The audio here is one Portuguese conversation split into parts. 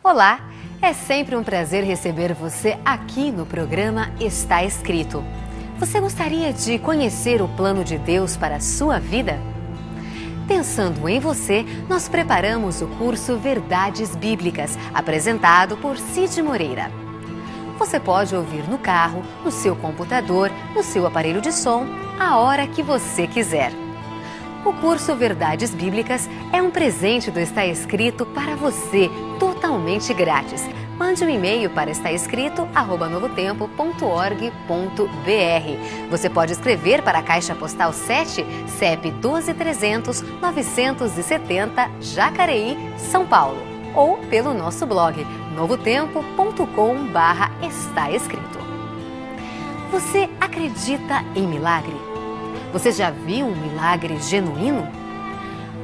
Olá, é sempre um prazer receber você aqui no programa Está Escrito. Você gostaria de conhecer o plano de Deus para a sua vida? Pensando em você, nós preparamos o curso Verdades Bíblicas, apresentado por Cid Moreira. Você pode ouvir no carro, no seu computador, no seu aparelho de som, a hora que você quiser. O curso Verdades Bíblicas é um presente do Está Escrito para você, totalmente grátis. Mande um e-mail para estaescrito@novotempo.org.br. Você pode escrever para a Caixa Postal 7, CEP 12.300.970, Jacareí, São Paulo. Ou pelo nosso blog, novotempo.com/estaescrito. Você acredita em milagre? Você já viu um milagre genuíno?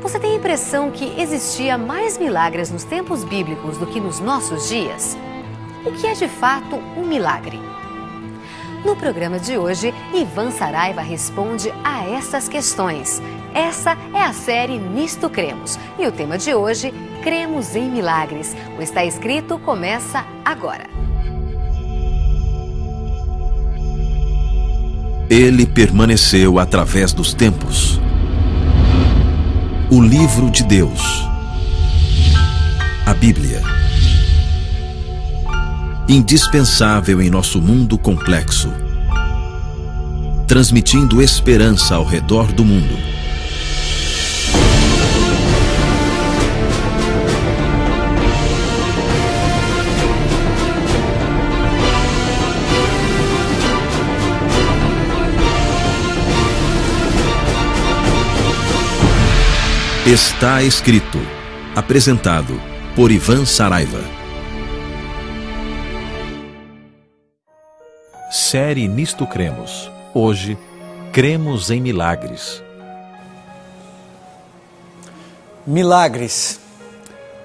Você tem a impressão que existia mais milagres nos tempos bíblicos do que nos nossos dias? O que é de fato um milagre? No programa de hoje, Ivan Saraiva responde a essas questões. Essa é a série Nisto Cremos. E o tema de hoje, Cremos em Milagres. O Está Escrito começa agora. Ele permaneceu através dos tempos. O livro de Deus. A Bíblia. Indispensável em nosso mundo complexo. Transmitindo esperança ao redor do mundo. Está Escrito. Apresentado por Ivan Saraiva. Série Nisto Cremos. Hoje, cremos em milagres. Milagres.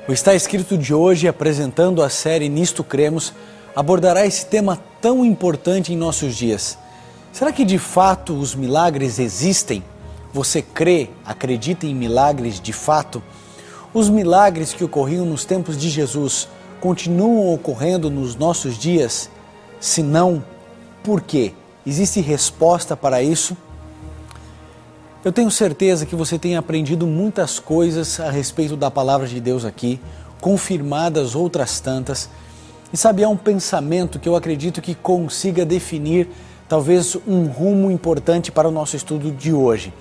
O Está Escrito de hoje, apresentando a série Nisto Cremos, abordará esse tema tão importante em nossos dias. Será que de fato os milagres existem? Você crê, acredita em milagres de fato? Os milagres que ocorriam nos tempos de Jesus continuam ocorrendo nos nossos dias? Se não, por quê? Existe resposta para isso? Eu tenho certeza que você tem aprendido muitas coisas a respeito da palavra de Deus aqui, confirmadas outras tantas. E sabe, há um pensamento que eu acredito que consiga definir talvez um rumo importante para o nosso estudo de hoje.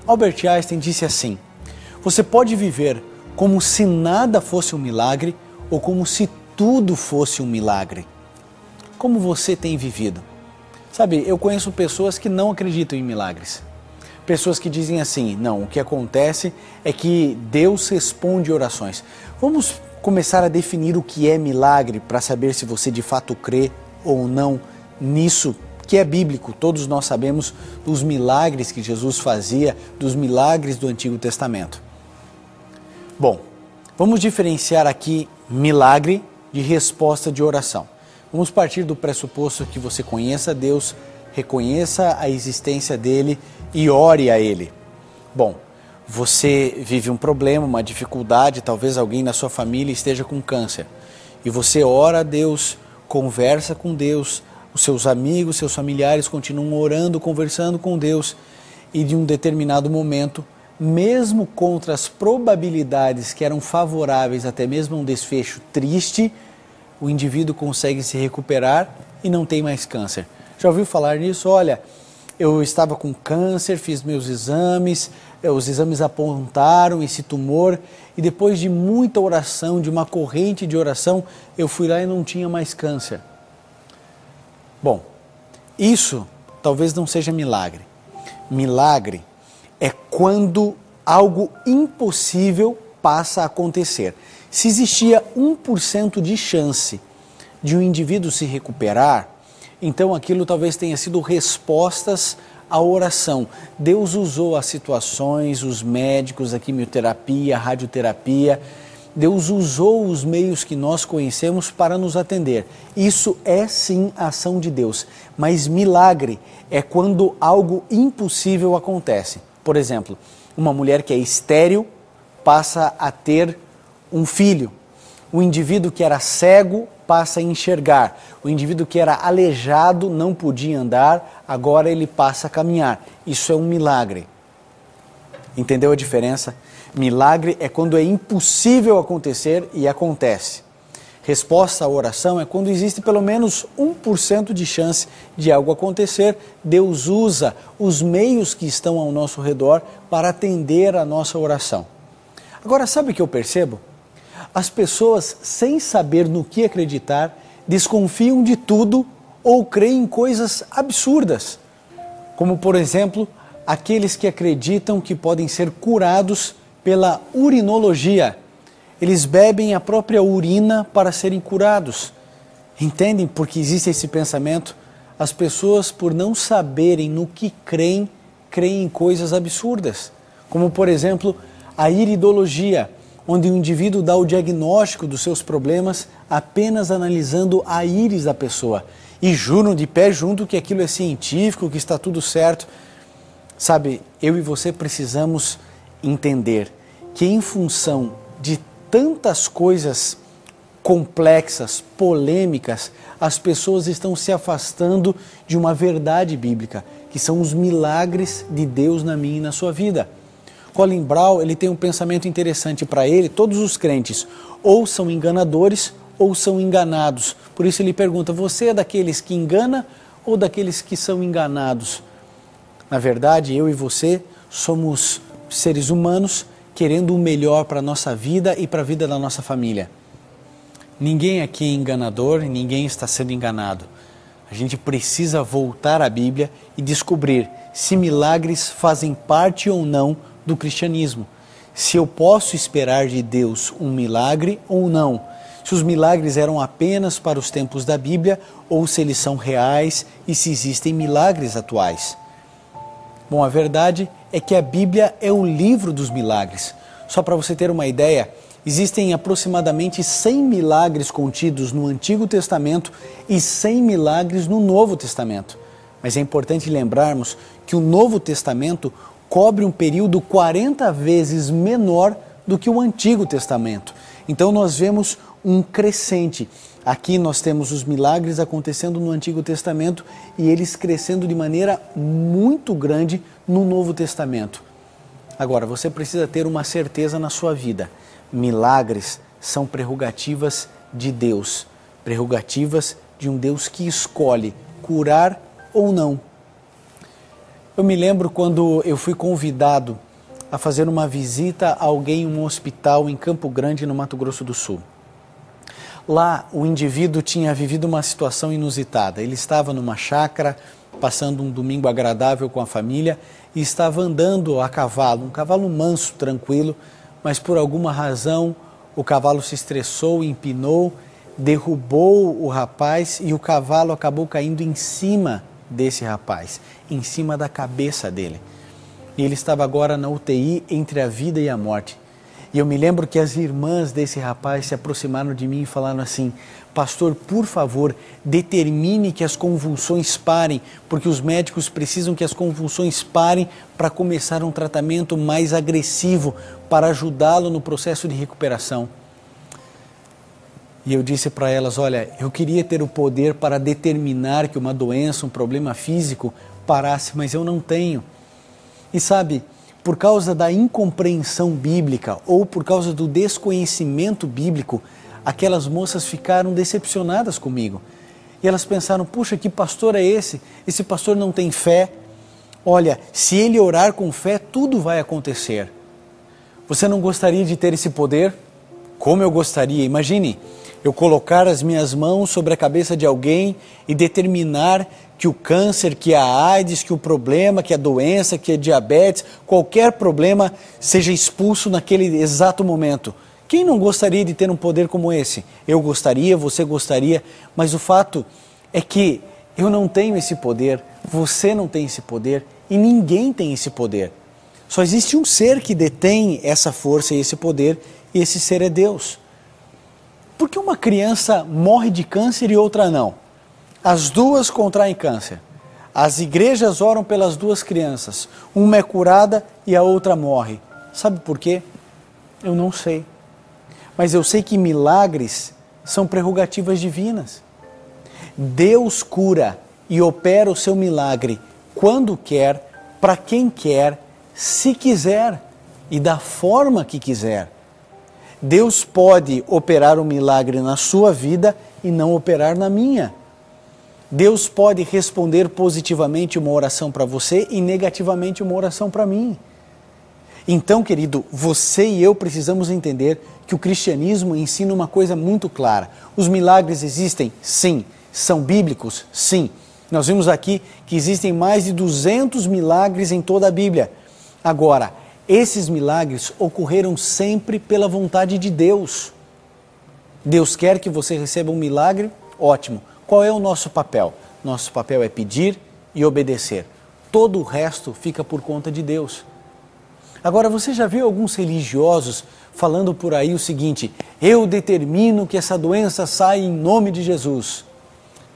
Albert Einstein disse assim: você pode viver como se nada fosse um milagre ou como se tudo fosse um milagre. Como você tem vivido? Sabe, eu conheço pessoas que não acreditam em milagres. Pessoas que dizem assim: não, o que acontece é que Deus responde orações. Vamos começar a definir o que é milagre para saber se você de fato crê ou não nisso que é bíblico. Todos nós sabemos dos milagres que Jesus fazia, dos milagres do Antigo Testamento. Bom, vamos diferenciar aqui milagre de resposta de oração. Vamos partir do pressuposto que você conheça Deus, reconheça a existência dele e ore a ele. Bom, você vive um problema, uma dificuldade, talvez alguém na sua família esteja com câncer. E você ora a Deus, conversa com Deus, os seus amigos, seus familiares continuam orando, conversando com Deus, e de um determinado momento, mesmo contra as probabilidades que eram favoráveis até mesmo a um desfecho triste, o indivíduo consegue se recuperar e não tem mais câncer. Já ouviu falar nisso? Olha, eu estava com câncer, fiz meus exames, os exames apontaram esse tumor, e depois de muita oração, de uma corrente de oração, eu fui lá e não tinha mais câncer. Bom, isso talvez não seja milagre. Milagre é quando algo impossível passa a acontecer. Se existia 1% de chance de um indivíduo se recuperar, então aquilo talvez tenha sido respostas à oração. Deus usou as situações, os médicos, a quimioterapia, a radioterapia. Deus usou os meios que nós conhecemos para nos atender. Isso é sim a ação de Deus. Mas milagre é quando algo impossível acontece. Por exemplo, uma mulher que é estéril passa a ter um filho. O indivíduo que era cego passa a enxergar. O indivíduo que era aleijado, não podia andar, agora ele passa a caminhar. Isso é um milagre. Entendeu a diferença? Milagre é quando é impossível acontecer e acontece. Resposta à oração é quando existe pelo menos 1% de chance de algo acontecer. Deus usa os meios que estão ao nosso redor para atender a nossa oração. Agora, sabe o que eu percebo? As pessoas, sem saber no que acreditar, desconfiam de tudo ou creem em coisas absurdas. Como, por exemplo, aqueles que acreditam que podem ser curados pela urinologia. Eles bebem a própria urina para serem curados. Entendem por que existe esse pensamento? As pessoas, por não saberem no que creem, creem em coisas absurdas. Como, por exemplo, a iridologia, onde o indivíduo dá o diagnóstico dos seus problemas apenas analisando a íris da pessoa. E juram de pé junto que aquilo é científico, que está tudo certo. Sabe, eu e você precisamos entender que em função de tantas coisas complexas, polêmicas, as pessoas estão se afastando de uma verdade bíblica, que são os milagres de Deus na minha e na sua vida. Colin Brown, ele tem um pensamento interessante para ele, todos os crentes ou são enganadores ou são enganados. Por isso ele pergunta, você é daqueles que engana ou daqueles que são enganados? Na verdade, eu e você somos seres humanos querendo o melhor para a nossa vida e para a vida da nossa família. Ninguém aqui é enganador, ninguém está sendo enganado. A gente precisa voltar à Bíblia e descobrir se milagres fazem parte ou não do cristianismo. Se eu posso esperar de Deus um milagre ou não. Se os milagres eram apenas para os tempos da Bíblia ou se eles são reais e se existem milagres atuais. Bom, a verdade é que a Bíblia é o livro dos milagres. Só para você ter uma ideia, existem aproximadamente 100 milagres contidos no Antigo Testamento e 100 milagres no Novo Testamento. Mas é importante lembrarmos que o Novo Testamento cobre um período 40 vezes menor do que o Antigo Testamento. Então nós vemos um crescente. Aqui nós temos os milagres acontecendo no Antigo Testamento e eles crescendo de maneira muito grande no Novo Testamento. Agora, você precisa ter uma certeza na sua vida. Milagres são prerrogativas de Deus, prerrogativas de um Deus que escolhe curar ou não. Eu me lembro quando eu fui convidado a fazer uma visita a alguém em um hospital em Campo Grande, no Mato Grosso do Sul. Lá, o indivíduo tinha vivido uma situação inusitada. Ele estava numa chácara, passando um domingo agradável com a família e estava andando a cavalo, um cavalo manso, tranquilo, mas por alguma razão o cavalo se estressou, empinou, derrubou o rapaz e o cavalo acabou caindo em cima desse rapaz, em cima da cabeça dele. E ele estava agora na UTI entre a vida e a morte. E eu me lembro que as irmãs desse rapaz se aproximaram de mim e falaram assim, pastor, por favor, determine que as convulsões parem, porque os médicos precisam que as convulsões parem para começar um tratamento mais agressivo, para ajudá-lo no processo de recuperação. E eu disse para elas, olha, eu queria ter o poder para determinar que uma doença, um problema físico parasse, mas eu não tenho. E sabe, por causa da incompreensão bíblica ou por causa do desconhecimento bíblico, aquelas moças ficaram decepcionadas comigo. E elas pensaram, puxa, que pastor é esse? Esse pastor não tem fé. Olha, se ele orar com fé, tudo vai acontecer. Você não gostaria de ter esse poder? Como eu gostaria, imagine, eu colocar as minhas mãos sobre a cabeça de alguém e determinar que o câncer, que a AIDS, que o problema, que a doença, que a diabetes, qualquer problema seja expulso naquele exato momento. Quem não gostaria de ter um poder como esse? Eu gostaria, você gostaria, mas o fato é que eu não tenho esse poder, você não tem esse poder e ninguém tem esse poder. Só existe um ser que detém essa força e esse poder e esse ser é Deus. Por que uma criança morre de câncer e outra não? As duas contraem câncer. As igrejas oram pelas duas crianças. Uma é curada e a outra morre. Sabe por quê? Eu não sei. mas eu sei que milagres são prerrogativas divinas. Deus cura e opera o seu milagre quando quer, para quem quer, se quiser e da forma que quiser. Deus pode operar um milagre na sua vida e não operar na minha. Deus pode responder positivamente uma oração para você e negativamente uma oração para mim. Então, querido, você e eu precisamos entender que o cristianismo ensina uma coisa muito clara. Os milagres existem? Sim. São bíblicos? Sim. Nós vimos aqui que existem mais de 200 milagres em toda a Bíblia. Agora, esses milagres ocorreram sempre pela vontade de Deus. Deus quer que você receba um milagre? Ótimo. Qual é o nosso papel? Nosso papel é pedir e obedecer. Todo o resto fica por conta de Deus. Agora, você já viu alguns religiosos falando por aí o seguinte: eu determino que essa doença saia em nome de Jesus.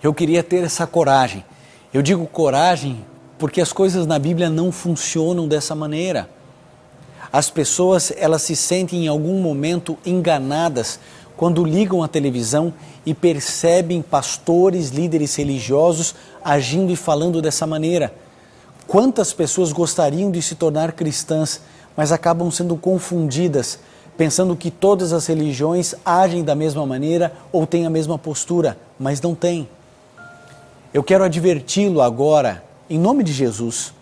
Eu queria ter essa coragem. Eu digo coragem porque as coisas na Bíblia não funcionam dessa maneira. As pessoas, elas se sentem em algum momento enganadas quando ligam a televisão e percebem pastores, líderes religiosos agindo e falando dessa maneira. Quantas pessoas gostariam de se tornar cristãs, mas acabam sendo confundidas, pensando que todas as religiões agem da mesma maneira ou têm a mesma postura, mas não têm. Eu quero adverti-lo agora, em nome de Jesus.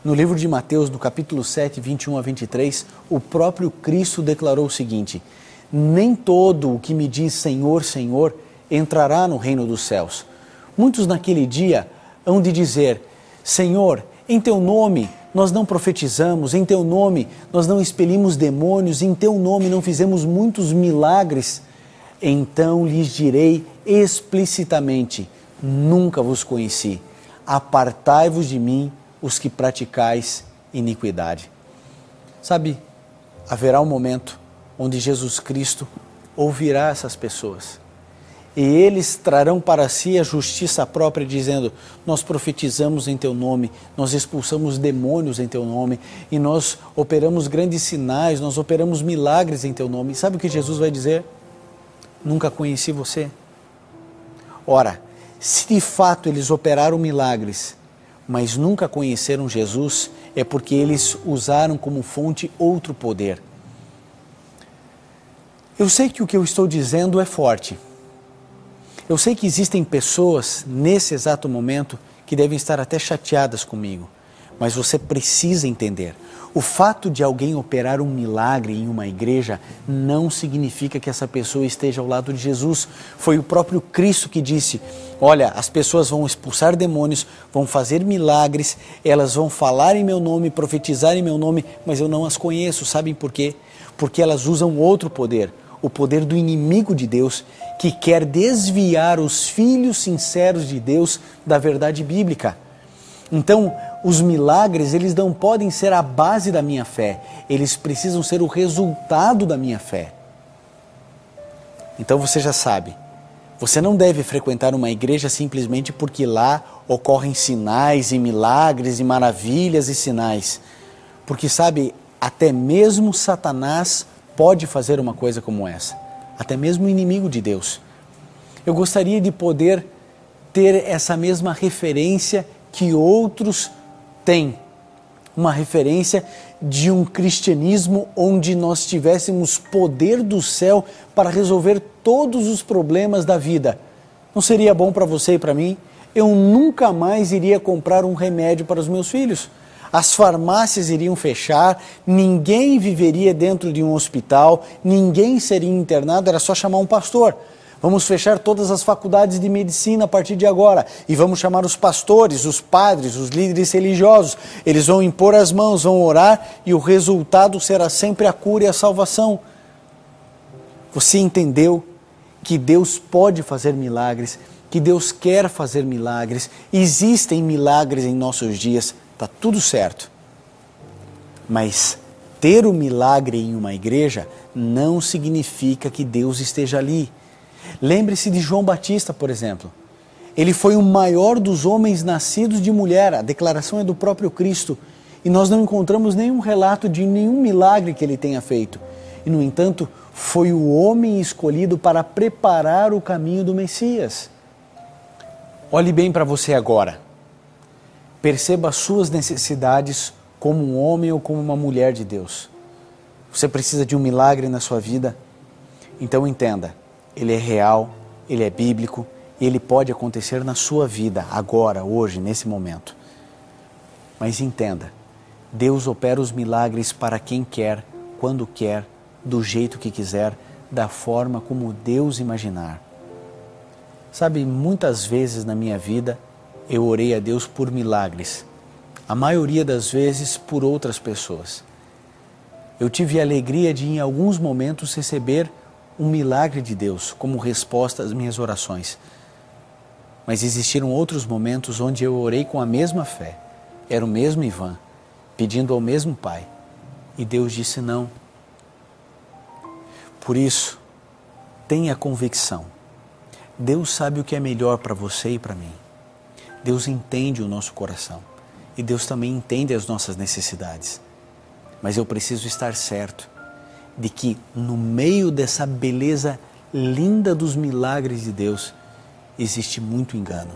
No livro de Mateus, no capítulo 7, 21 a 23, o próprio Cristo declarou o seguinte: nem todo o que me diz Senhor, Senhor, entrará no reino dos céus. Muitos naquele dia hão de dizer: Senhor, em teu nome nós não profetizamos, em teu nome nós não expelimos demônios, em teu nome não fizemos muitos milagres. Então lhes direi explicitamente: nunca vos conheci. Apartai-vos de mim, os que praticais iniquidade. Sabe, haverá um momento onde Jesus Cristo ouvirá essas pessoas. E eles trarão para si a justiça própria, dizendo: nós profetizamos em teu nome, nós expulsamos demônios em teu nome, e nós operamos grandes sinais, nós operamos milagres em teu nome. E sabe o que Jesus vai dizer? Nunca conheci você. Ora, se de fato eles operaram milagres, mas nunca conheceram Jesus, é porque eles usaram como fonte outro poder. Eu sei que o que eu estou dizendo é forte. Eu sei que existem pessoas nesse exato momento que devem estar até chateadas comigo, mas você precisa entender. O fato de alguém operar um milagre em uma igreja não significa que essa pessoa esteja ao lado de Jesus. Foi o próprio Cristo que disse: olha, as pessoas vão expulsar demônios, vão fazer milagres, elas vão falar em meu nome, profetizar em meu nome, mas eu não as conheço. Sabem por quê? Porque elas usam outro poder, o poder do inimigo de Deus, que quer desviar os filhos sinceros de Deus da verdade bíblica. Então, os milagres, eles não podem ser a base da minha fé, eles precisam ser o resultado da minha fé. Então você já sabe, você não deve frequentar uma igreja simplesmente porque lá ocorrem sinais e milagres e maravilhas e sinais. Porque sabe, até mesmo Satanás pode fazer uma coisa como essa, até mesmo o inimigo de Deus. Eu gostaria de poder ter essa mesma referência que outros têm, uma referência de um cristianismo onde nós tivéssemos poder do céu para resolver todos os problemas da vida. Não seria bom para você e para mim? Eu nunca mais iria comprar um remédio para os meus filhos. As farmácias iriam fechar, ninguém viveria dentro de um hospital, ninguém seria internado, era só chamar um pastor. Vamos fechar todas as faculdades de medicina a partir de agora e vamos chamar os pastores, os padres, os líderes religiosos. Eles vão impor as mãos, vão orar e o resultado será sempre a cura e a salvação. Você entendeu que Deus pode fazer milagres, que Deus quer fazer milagres, existem milagres em nossos dias, está tudo certo. Mas ter o milagre em uma igreja não significa que Deus esteja ali. Lembre-se de João Batista, por exemplo. Ele foi o maior dos homens nascidos de mulher, a declaração é do próprio Cristo. E nós não encontramos nenhum relato de nenhum milagre que ele tenha feito. E, no entanto, foi o homem escolhido para preparar o caminho do Messias. Olhe bem para você agora. Perceba as suas necessidades como um homem ou como uma mulher de Deus. Você precisa de um milagre na sua vida? Então entenda, ele é real, ele é bíblico e ele pode acontecer na sua vida, agora, hoje, nesse momento. Mas entenda, Deus opera os milagres para quem quer, quando quer, do jeito que quiser, da forma como Deus imaginar. Sabe, muitas vezes na minha vida eu orei a Deus por milagres, a maioria das vezes por outras pessoas. Eu tive a alegria de em alguns momentos receber um milagre de Deus como resposta às minhas orações. Mas existiram outros momentos onde eu orei com a mesma fé, era o mesmo Ivan, pedindo ao mesmo Pai, e Deus disse não. Por isso, tenha convicção. Deus sabe o que é melhor para você e para mim. Deus entende o nosso coração e Deus também entende as nossas necessidades. Mas eu preciso estar certo de que no meio dessa beleza linda dos milagres de Deus, existe muito engano.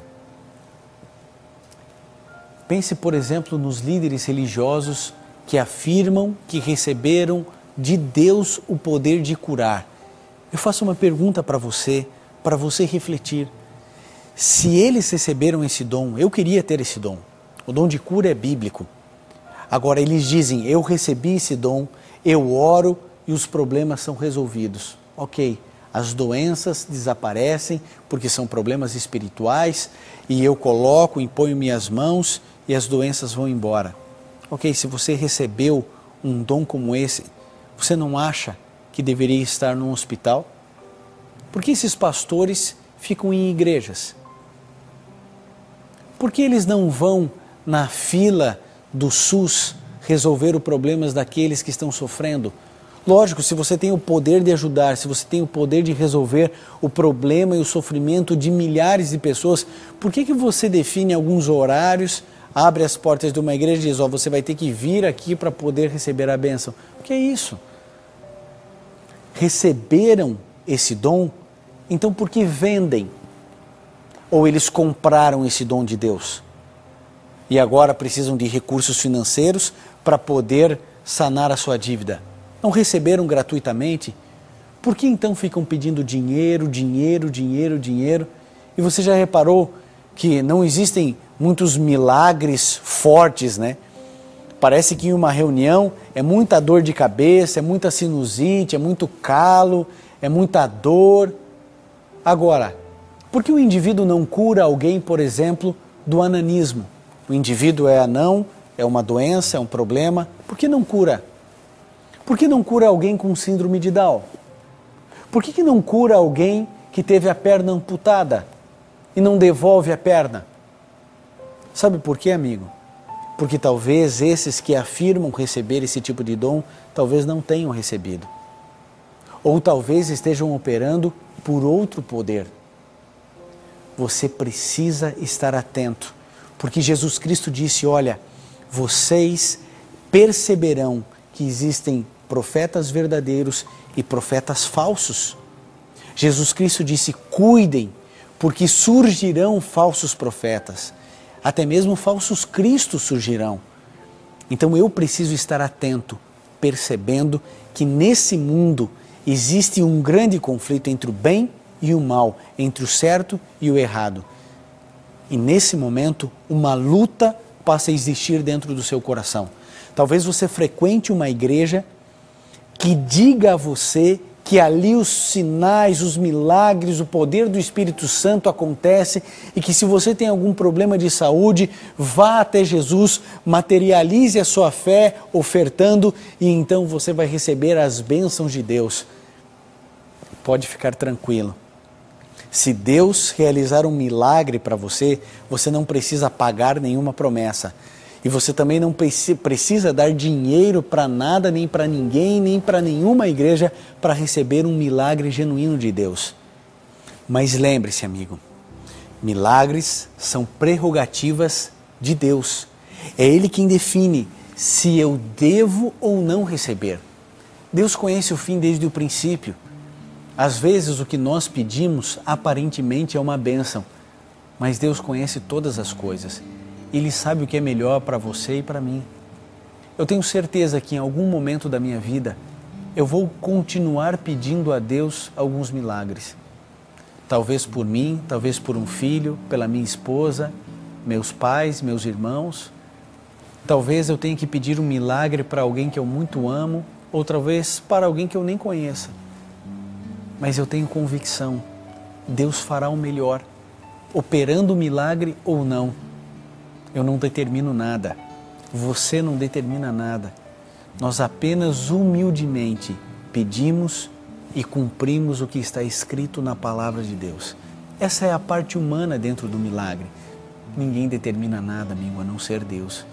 Pense, por exemplo, nos líderes religiosos que afirmam que receberam de Deus o poder de curar. Eu faço uma pergunta para você refletir. Se eles receberam esse dom, eu queria ter esse dom. O dom de cura é bíblico. Agora eles dizem, eu recebi esse dom, eu oro e os problemas são resolvidos. Ok, as doenças desaparecem porque são problemas espirituais e eu coloco, imponho minhas mãos e as doenças vão embora. Ok, se você recebeu um dom como esse, você não acha que deveria estar num hospital? Por que esses pastores ficam em igrejas? Por que eles não vão na fila do SUS resolver os problemas daqueles que estão sofrendo? Lógico, se você tem o poder de ajudar, se você tem o poder de resolver o problema e o sofrimento de milhares de pessoas, por que você define alguns horários, abre as portas de uma igreja e diz, você vai ter que vir aqui para poder receber a bênção? O que é isso? Receberam esse dom, então por que vendem? Ou eles compraram esse dom de Deus? E agora precisam de recursos financeiros para poder sanar a sua dívida. Não receberam gratuitamente? Por que então ficam pedindo dinheiro, dinheiro, dinheiro, dinheiro? E você já reparou que não existem muitos milagres fortes, né? Parece que em uma reunião é muita dor de cabeça, é muita sinusite, é muito calo, é muita dor. Agora, por que o indivíduo não cura alguém, por exemplo, do ananismo? O indivíduo é anão, é uma doença, é um problema. Por que não cura? Por que não cura alguém com síndrome de Down? Por que não cura alguém que teve a perna amputada e não devolve a perna? Sabe por quê, amigo? Porque talvez esses que afirmam receber esse tipo de dom, talvez não tenham recebido. Ou talvez estejam operando por outro poder. Você precisa estar atento, porque Jesus Cristo disse, olha, vocês perceberão que existem profetas verdadeiros e profetas falsos. Jesus Cristo disse, cuidem, porque surgirão falsos profetas. Até mesmo falsos cristos surgirão. Então eu preciso estar atento, percebendo que nesse mundo existe um grande conflito entre o bem e o mal, entre o certo e o errado. E nesse momento, uma luta passa a existir dentro do seu coração. Talvez você frequente uma igreja que diga a você que ali os sinais, os milagres, o poder do Espírito Santo acontece e que se você tem algum problema de saúde, vá até Jesus, materialize a sua fé ofertando e então você vai receber as bênçãos de Deus. Pode ficar tranquilo. Se Deus realizar um milagre para você, você não precisa pagar nenhuma promessa. E você também não precisa dar dinheiro para nada, nem para ninguém, nem para nenhuma igreja para receber um milagre genuíno de Deus. Mas lembre-se, amigo, milagres são prerrogativas de Deus. É Ele quem define se eu devo ou não receber. Deus conhece o fim desde o princípio. Às vezes o que nós pedimos aparentemente é uma bênção, mas Deus conhece todas as coisas. Ele sabe o que é melhor para você e para mim. Eu tenho certeza que em algum momento da minha vida eu vou continuar pedindo a Deus alguns milagres. Talvez por mim, talvez por um filho, pela minha esposa, meus pais, meus irmãos. Talvez eu tenha que pedir um milagre para alguém que eu muito amo, ou talvez para alguém que eu nem conheça. Mas eu tenho convicção, Deus fará o melhor, operando o milagre ou não. Eu não determino nada, você não determina nada. Nós apenas humildemente pedimos e cumprimos o que está escrito na palavra de Deus. Essa é a parte humana dentro do milagre. Ninguém determina nada, amigo, a não ser Deus.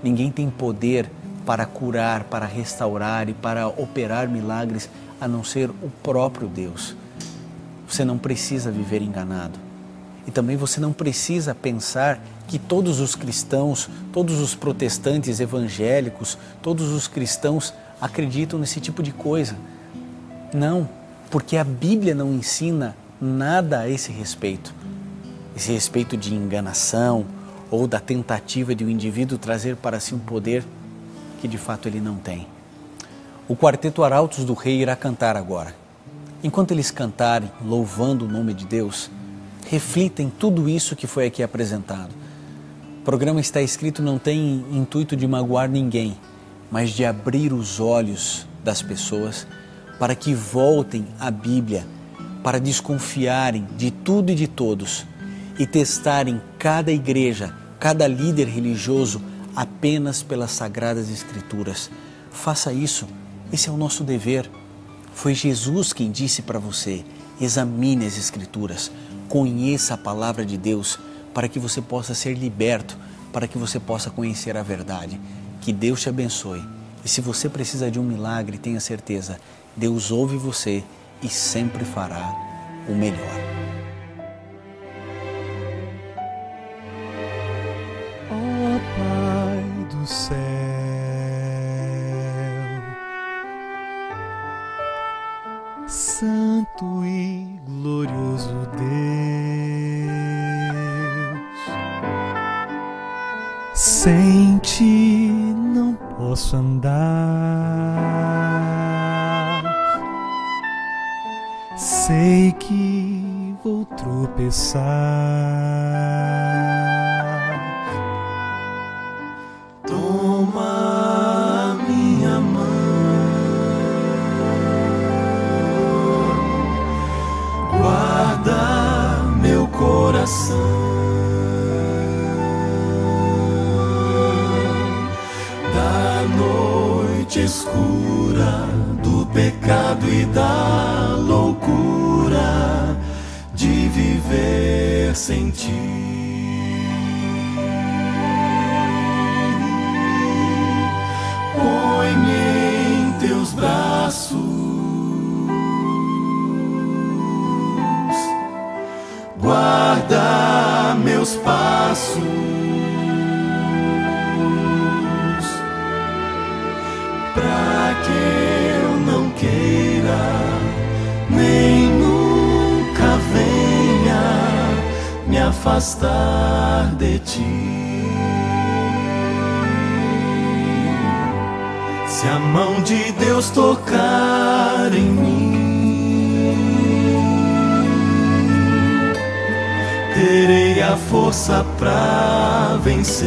Ninguém tem poder para curar, para restaurar e para operar milagres, a não ser o próprio Deus. Você não precisa viver enganado. E também você não precisa pensar que todos os cristãos, todos os protestantes evangélicos, todos os cristãos acreditam nesse tipo de coisa. Não, porque a Bíblia não ensina nada a esse respeito. Esse respeito de enganação ou da tentativa de um indivíduo trazer para si um poder que de fato ele não tem. O quarteto Arautos do Rei irá cantar agora. Enquanto eles cantarem, louvando o nome de Deus, reflita em tudo isso que foi aqui apresentado. O programa Está Escrito não tem intuito de magoar ninguém, mas de abrir os olhos das pessoas para que voltem à Bíblia, para desconfiarem de tudo e de todos e testarem cada igreja, cada líder religioso apenas pelas Sagradas Escrituras. Faça isso, esse é o nosso dever. Foi Jesus quem disse para você, examine as Escrituras, conheça a palavra de Deus para que você possa ser liberto, para que você possa conhecer a verdade. Que Deus te abençoe. E se você precisa de um milagre, tenha certeza, Deus ouve você e sempre fará o melhor. Ó Pai do céu, Santo e glorioso Deus, sem ti não posso andar, sei que vou tropeçar. Toma minha mão, guarda meu coração da noite escura, do pecado e da loucura de viver sem ti. Teus braços, guarda meus passos, pra que eu não queira, nem nunca venha me afastar de ti. Se a mão de Deus tocar em mim, terei a força pra vencer,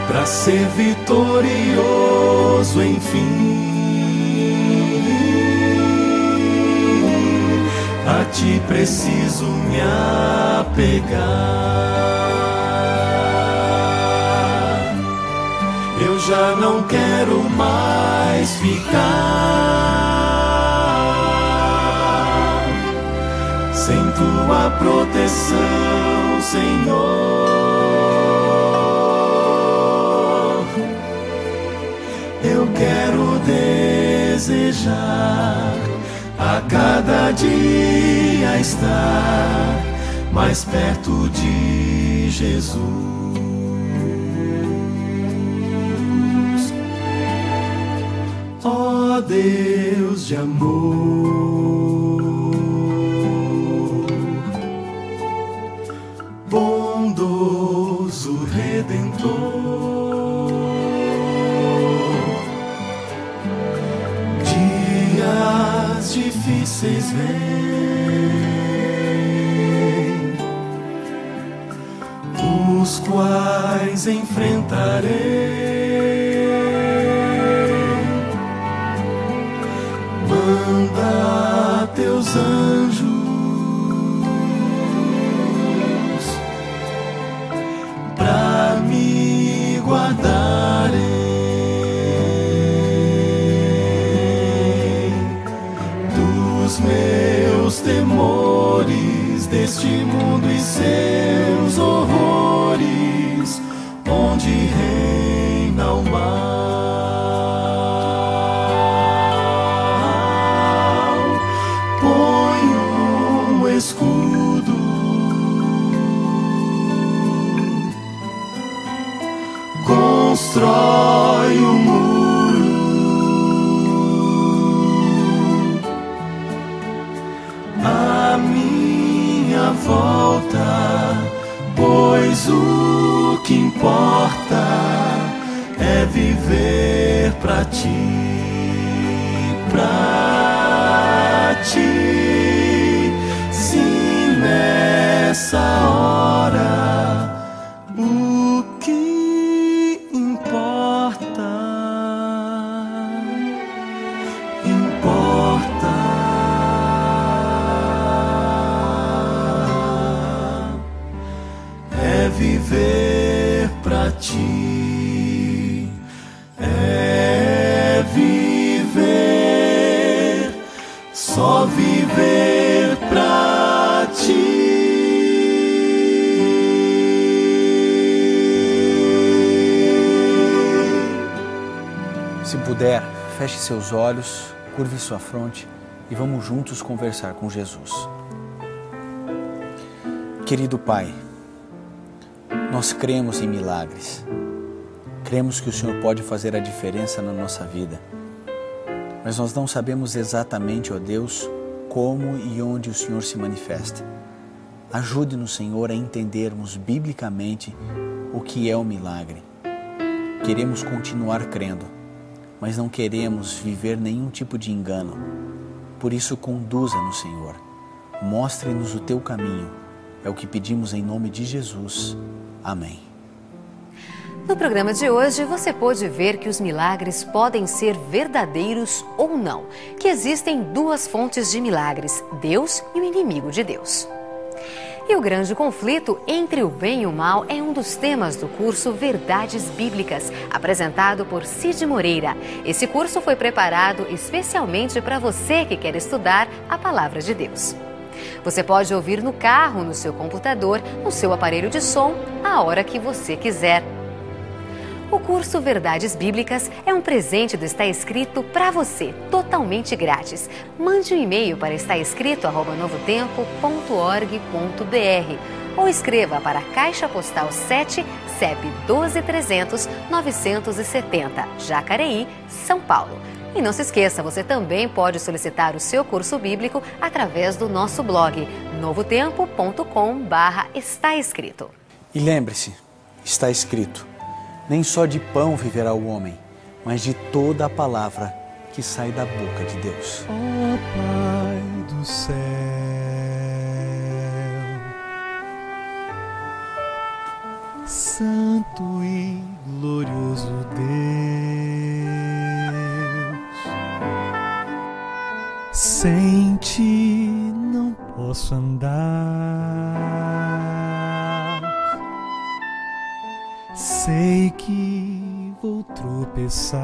pra ser vitorioso enfim. A ti preciso me apegar. Eu já não quero mais ficar sem tua proteção, Senhor. Eu quero desejar a cada dia estar mais perto de Jesus. ó Deus de amor, bondoso Redentor, dias difíceis vêm, os quais enfrentarei. Manda teus anjos pra me guardarem dos meus temores, deste mundo e seus horrores, onde reina o mal. Escudo constrói um muro à minha volta, pois o que importa é viver pra ti, pra ti. Nessa hora, o que importa, importa é viver pra ti, é viver, só viver pra ti. Se puder, feche seus olhos, curve sua fronte e vamos juntos conversar com Jesus. Querido Pai, nós cremos em milagres. Cremos que o Senhor pode fazer a diferença na nossa vida. Mas nós não sabemos exatamente, ó Deus, como e onde o Senhor se manifesta. Ajude-nos, Senhor, a entendermos biblicamente o que é o milagre. Queremos continuar crendo, mas não queremos viver nenhum tipo de engano. Por isso, conduza-nos, Senhor. Mostre-nos o teu caminho. É o que pedimos em nome de Jesus. Amém. No programa de hoje, você pôde ver que os milagres podem ser verdadeiros ou não, que existem duas fontes de milagres, Deus e o inimigo de Deus. E o grande conflito entre o bem e o mal é um dos temas do curso Verdades Bíblicas, apresentado por Cid Moreira. Esse curso foi preparado especialmente para você que quer estudar a Palavra de Deus. Você pode ouvir no carro, no seu computador, no seu aparelho de som, a hora que você quiser. O curso Verdades Bíblicas é um presente do Está Escrito para você, totalmente grátis. Mande um e-mail para estaescrito@novotempo.org.br ou escreva para a Caixa Postal 7, CEP 12.300.970, Jacareí, São Paulo. E não se esqueça, você também pode solicitar o seu curso bíblico através do nosso blog, novotempo.com/Está Escrito. E lembre-se, está escrito: nem só de pão viverá o homem, mas de toda a palavra que sai da boca de Deus. Ó Pai do céu, Santo e glorioso Deus, sem ti não posso andar. Sei que vou tropeçar,